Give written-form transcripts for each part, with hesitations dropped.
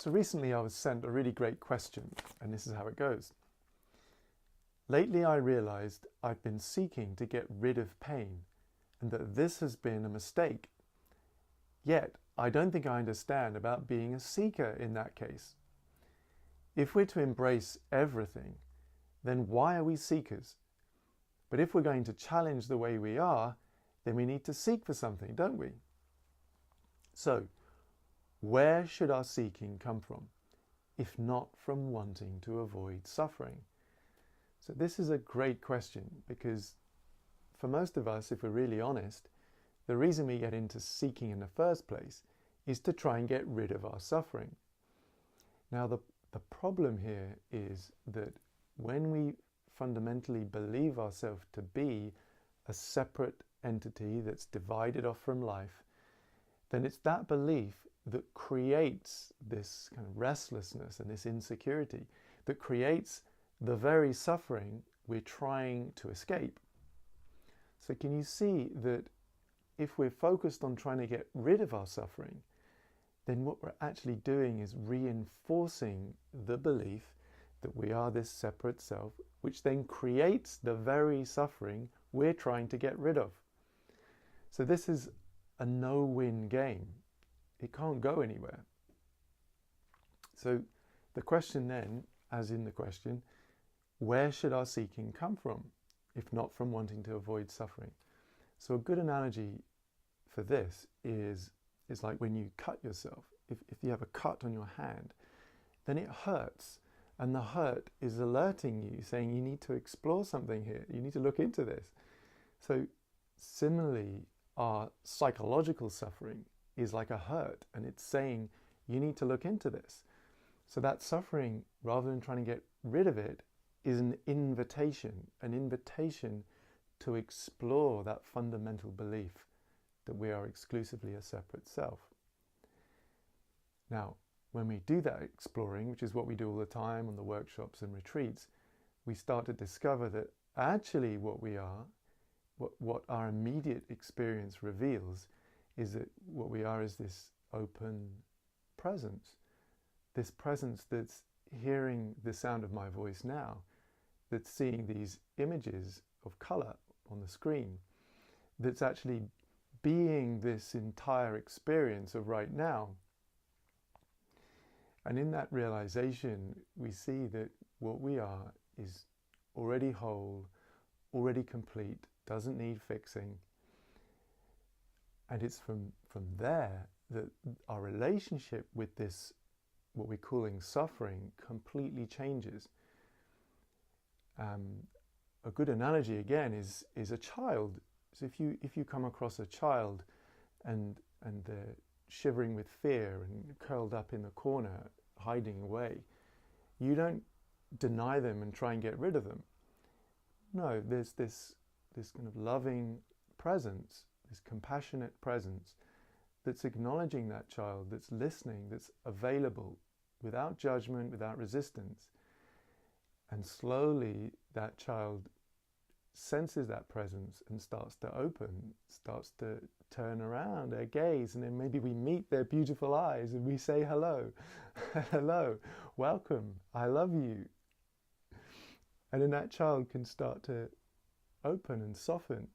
So recently I was sent a really great question, and this is how it goes. Lately I realized I've been seeking to get rid of pain and that this has been a mistake. Yet I don't think I understand about being a seeker in that case. If we're to embrace everything, then why are we seekers? But if we're going to challenge the way we are, then we need to seek for something, don't we? So, where should our seeking come from, if not from wanting to avoid suffering? So this is a great question, because for most of us, if we're really honest, the reason we get into seeking in the first place is to try and get rid of our suffering. Now, the problem here is that when we fundamentally believe ourselves to be a separate entity that's divided off from life, then it's that belief that creates this kind of restlessness and this insecurity, that creates the very suffering we're trying to escape. So can you see that if we're focused on trying to get rid of our suffering, then what we're actually doing is reinforcing the belief that we are this separate self, which then creates the very suffering we're trying to get rid of. So this is a no-win game. It can't go anywhere. So the question then, as in the question, where should our seeking come from, if not from wanting to avoid suffering? So a good analogy for this is like when you cut yourself. If you have a cut on your hand, then it hurts. And the hurt is alerting you, saying you need to explore something here. You need to look into this. So similarly, our psychological suffering is like a hurt, and it's saying you need to look into this. So that suffering, rather than trying to get rid of it, is an invitation to explore that fundamental belief that we are exclusively a separate self. Now, when we do that exploring, which is what we do all the time on the workshops and retreats, we start to discover that actually what we are, what our immediate experience reveals, is that what we are is this open presence. This presence that's hearing the sound of my voice now, that's seeing these images of color on the screen, that's actually being this entire experience of right now. And in that realization, we see that what we are is already whole, already complete, doesn't need fixing. And it's from there that our relationship with this, what we're calling suffering, completely changes. A good analogy again is a child. So if you come across a child and they're shivering with fear and curled up in the corner, hiding away, you don't deny them and try and get rid of them. No, there's this kind of loving presence, this compassionate presence that's acknowledging that child, that's listening, that's available, without judgment, without resistance. And slowly that child senses that presence and starts to open, starts to turn around their gaze, and then maybe we meet their beautiful eyes and we say hello, hello, welcome, I love you. And then that child can start to open and soften,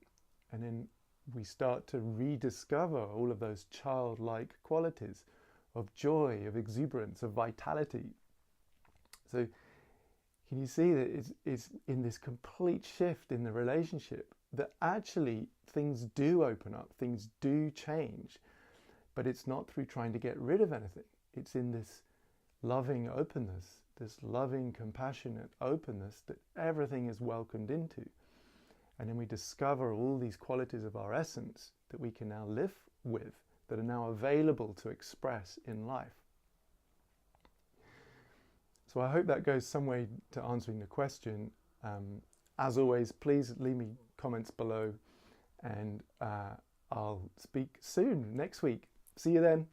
and then we start to rediscover all of those childlike qualities of joy, of exuberance, of vitality. So can you see that it's in this complete shift in the relationship that actually things do open up, things do change, but it's not through trying to get rid of anything. It's in this loving openness, this loving, compassionate openness that everything is welcomed into. And then we discover all these qualities of our essence that we can now live with, that are now available to express in life. So I hope that goes some way to answering the question. As always, please leave me comments below, and I'll speak soon, next week. See you then.